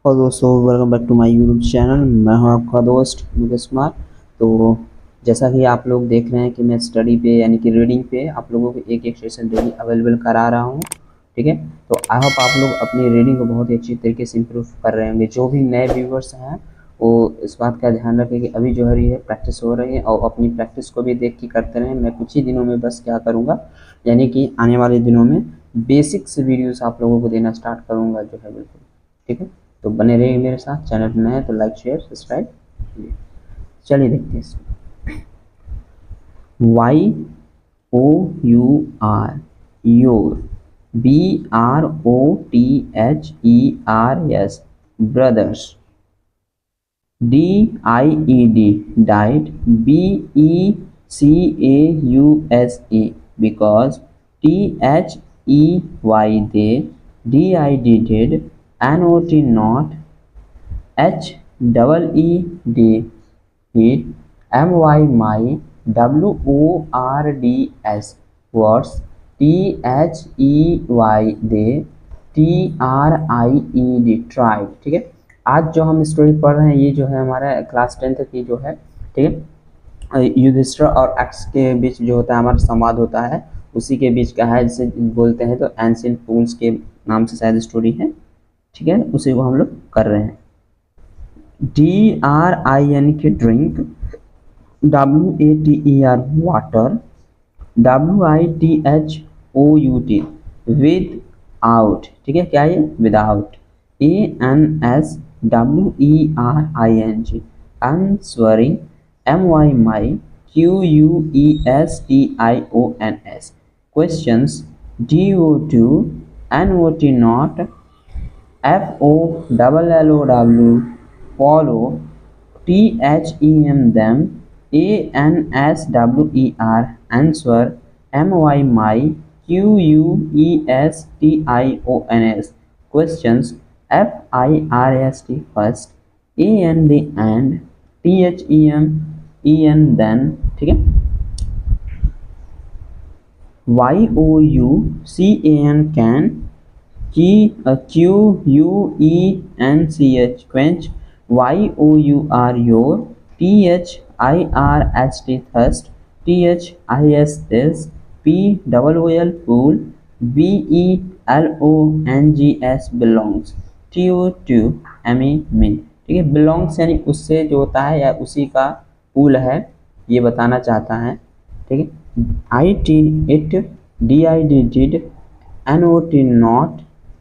और दोस्तों welcome back to my YouTube channel. मैं हूं आपका दोस्त मुकेश कुमार। तो जैसा कि आप लोग देख रहे हैं कि मैं स्टडी पे यानी कि रीडिंग पे आप लोगों को एक सेशन डेली अवेलेबल करा रहा हूं। ठीक है, तो आई होप आप लोग अपनी रीडिंग को बहुत ही अच्छी तरीके से इम्प्रूव कर रहे होंगे। जो भी नए व्यूवर्स हैं वो इस बात का ध्यान रखें कि अभी जो है प्रैक्टिस हो रही है और अपनी प्रैक्टिस को भी देख के करते रहें। मैं कुछ ही दिनों में बस क्या करूँगा, यानी कि आने वाले दिनों में बेसिक से वीडियोस आप लोगों को देना स्टार्ट करूँगा जो है, बिल्कुल। ठीक है, तो बने रहिए मेरे साथ। चैनल पर नए हैं तो लाइक शेयर सब्सक्राइब कीजिए। चलिए देखते हैं इसमें। YOUR your, BROTHERS brothers, DIED died, BECAUSE because, THEY they, DID did, NOT not, HEED heat, MY WORDS words, THEY they, TRIED tried। ठीक है, आज जो हम स्टोरी पढ़ रहे हैं ये जो है हमारा क्लास 10th की जो है, ठीक है, युधिष्ठिर और एक्स के बीच जो होता है हमारा संवाद होता है, उसी के बीच का है, जिसे बोलते हैं तो एंशिएंट पूल्स के नाम से शायद स्टोरी है। ठीक है, उसी को हम लोग कर रहे हैं। DRIN के drink, WATER water, WITHOUT with out. ठीक है, क्या ये without, ANSWERING अनस्वरिंग, MY QUESTIONS questions, DO2 NOT not, FOLLOW follow, THEM them, ANSWER answer, MY QUESTIONS questions, FIRST first, AND and, THEM then। ठीक है, YOUCAN can, QUENCH quench, YOUR your, THIRST thirst, THIS this, POOL pool, BELONGS belongs, TO2 ME me। ठीक है, belongs यानी उससे जो होता है या उसी का पूल है, ये बताना चाहता है। ठीक है, IT it, DID did, NOT not,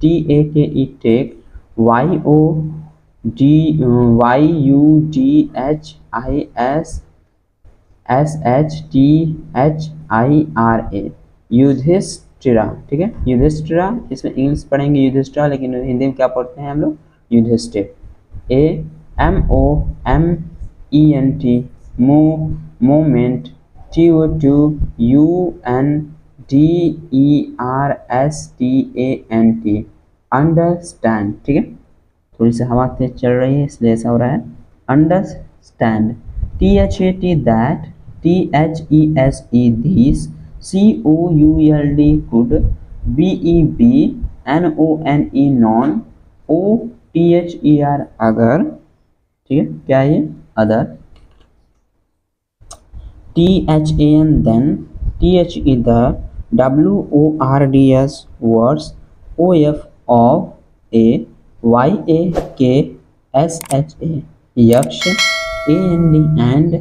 TAKE take, YUDHISSHTHIRA Yudhishthira. ठीक है, युधिष्ठिरा, इसमें इंग्लिश पढ़ेंगे युधिष्ठिरा, लेकिन हिंदी में क्या पढ़ते हैं हम लोग, Yudhishthir. AMOMENT moment, TO2 UNDERSTANT understand. ठीक है, थोड़ी सी हवा तेज चल रही है इसलिए ऐसा हो रहा है। Understand, THAT that, THESE these, COULD could, BEB NONE non, OTHER अगर। ठीक है, क्या है ये, other. THAN then, THE the, WORDS words, OF of, YAKSHA यक्ष, AND and,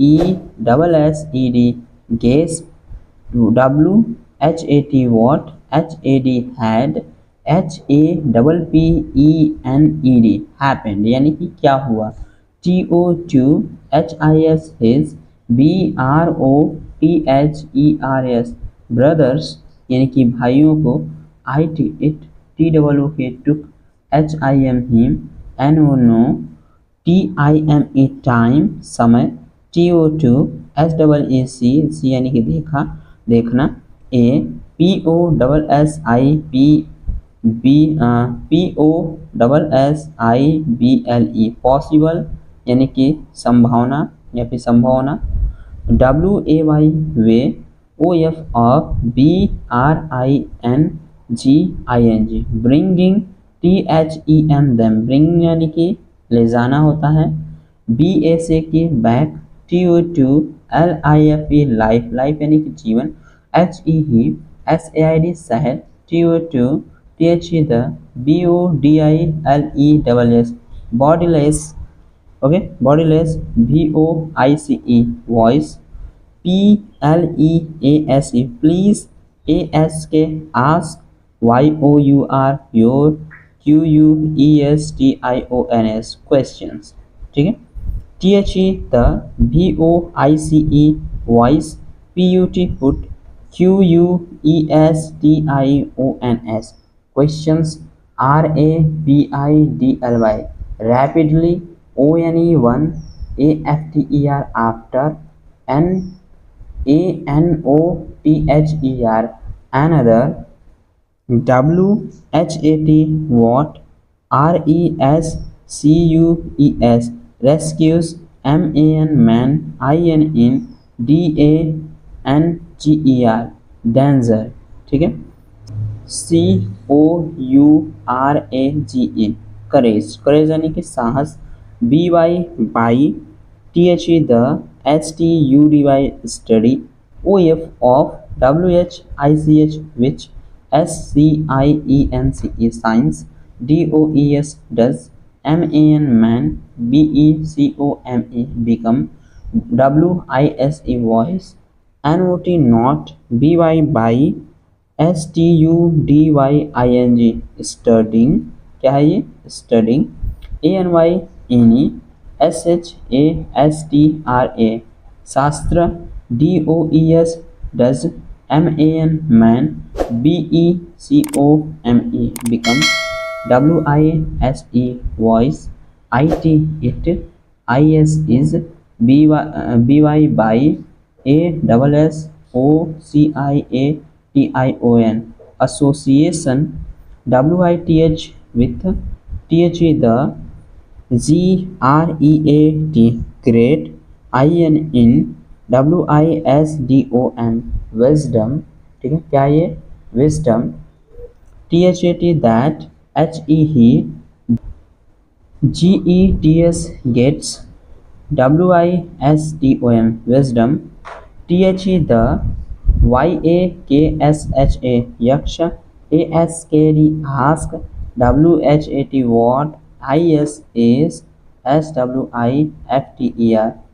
GUESSED guess, WHAT what, HAD had, HAPPENED happened यानी कि क्या हुआ, TO2 HIS his, BROTHERS brothers यानी कि भाइयों को, IT it, TWOK took, HIM him, NO no, TIME time समय, TO2 SEEC यानी कि देखा देखना, POSSIBLE पॉसिबल यानी कि संभावना या फिर संभावना, WAY way, OF of, BRINGING bringing THEM them bring यानी कि ले जाना होता है, BAC की back, TO2 LIFE life life यानी कि जीवन, HE ही, SAID शहर, TO2 THE the, BODILESS bodiless, okay bodiless, VOICE voice, PLEASE please, ASK ask, YOUR your, QUESTIONS questions, ठीक है। THE the, VOICE voice, PUT put, QUESTIONS questions, RAPIDLY rapidly, ONE1 AFTER after, ANOTHER another, WHAT what, RESCUES rescues, man INN DANGER danger, ठीक है। COURAGE करेज करेज यानी कि साहस, BY by, THE the, STUDY study, OF of, WHICH which, SCIENCE science, DOES does, man BECOME become, WISE voice, NOT not, BY by, STUDYING studying, क्या है ये studying, ANY any, SHASTRA शास्त्र, DOES does, man BECOME become, WISE voice, IT it, IS is, BY by, ASSOCIATION association, WITH with, THE the, GREAT great, INN WISDOM wisdom, ठीक है। क्या ये wisdom, THAT that, HE he, GETS gets, WISDOM wisdom, THE the, YAKSHA yaksha, ASKD ask, WHAT what, IS is, SWIFTER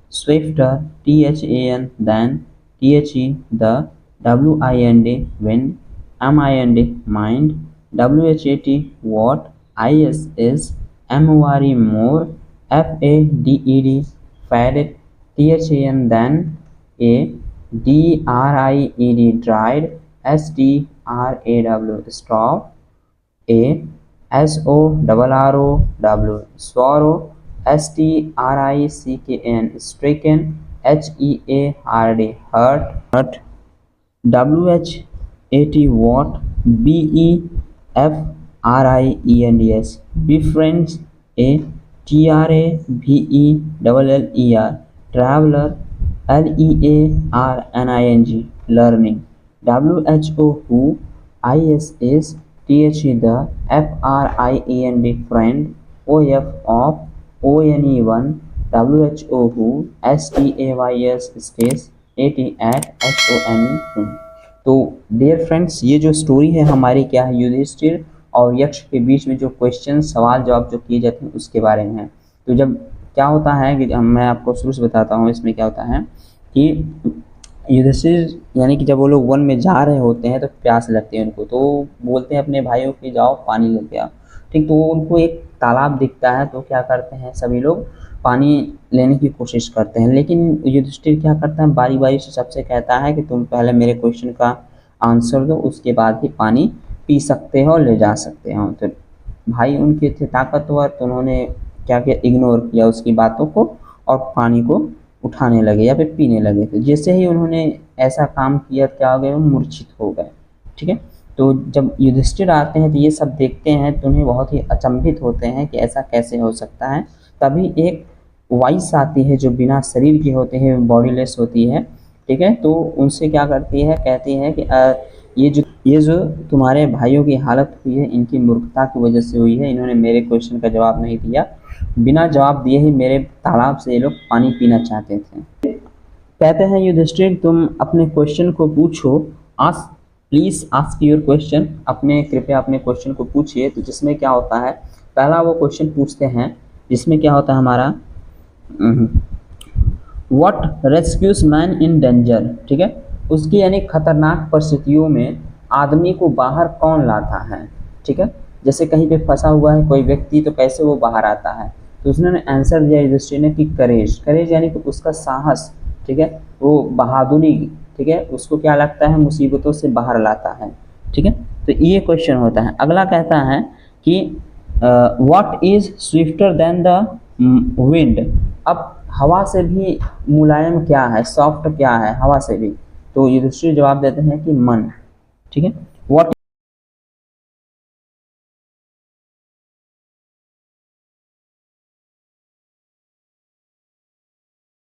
swifter, THAN than, THE the, WIND wind, MIND mind, WHAT what, IS is, MORE more, FADED faded, THAN than, A DRIED dried, STRAW stop, A SORROW swallow, STRICKN stricken, HEA hardy hurt, WHAT what, BEFRIENDS befriends, A TRAVELLER traveler, LEARNING learning, WHO who, IS is, THE the, FRIEND friend, OF of, ONE1 WHO who, STAYS stays, AT at, HONE whom। तो dear friends, ये जो story है हमारी क्या है, युधिष्ठिर और यक्ष के बीच में जो क्वेश्चन सवाल जवाब जो किए जाते हैं उसके बारे में है। तो जब क्या होता है कि मैं आपको शुरू से बताता हूँ, इसमें क्या होता है कि युधिष्ठिर यानी कि जब वो लोग वन में जा रहे होते हैं तो प्यास लगती है उनको, तो बोलते हैं अपने भाइयों कि जाओ पानी लेके आओ, ठीक। तो उनको एक तालाब दिखता है, तो क्या करते हैं सभी लोग पानी लेने की कोशिश करते हैं, लेकिन युधिष्ठिर क्या करता है बारी बारी से सबसे कहता है कि तुम पहले मेरे क्वेश्चन का आंसर दो, उसके बाद ही पानी पी सकते हो, ले जा सकते हो। तो भाई उनके थे ताकतवर, तो उन्होंने क्या किया, इग्नोर किया उसकी बातों को और पानी को उठाने लगे या फिर पीने लगे। तो जैसे ही उन्होंने ऐसा काम किया, क्या हो गए, वो मूर्छित हो गए, ठीक है। तो जब युधिष्ठिर आते हैं तो ये सब देखते हैं तो उन्हें बहुत ही अचंभित होते हैं कि ऐसा कैसे हो सकता है। तभी एक वॉइस आती है जो बिना शरीर की होती है, बॉडीलेस होती है, ठीक है। तो उनसे क्या करती है, कहती है कि ये जो ये जो तुम्हारे भाइयों की हालत हुई है इनकी मूर्खता की वजह से हुई है। इन्होंने मेरे क्वेश्चन का जवाब नहीं दिया, बिना जवाब दिए ही मेरे तालाब से ये लोग पानी पीना चाहते थे। कहते हैं युधिष्ठिर तुम अपने क्वेश्चन को पूछो, ask please ask your question, अपने कृपया अपने क्वेश्चन को पूछिए। तो जिसमें क्या होता है, पहला वो क्वेश्चन पूछते हैं जिसमें क्या होता है हमारा what rescues man in danger, ठीक है, उसकी यानी खतरनाक परिस्थितियों में आदमी को बाहर कौन लाता है, ठीक है। जैसे कहीं पे फंसा हुआ है कोई व्यक्ति तो कैसे वो बाहर आता है, तो उसने आंसर दिया युधिष्ठिर ने कि करेज, करेज यानी कि उसका साहस, ठीक है, वो बहादुरी, ठीक है, उसको क्या लगता है मुसीबतों से बाहर लाता है, ठीक है। तो ये क्वेश्चन होता है। अगला कहता है कि what is swifter than the wind, अब हवा से भी मुलायम क्या है, सॉफ्ट क्या है हवा से भी, तो युधिष्ठिर जवाब देते हैं कि मन, ठीक है। व्हाट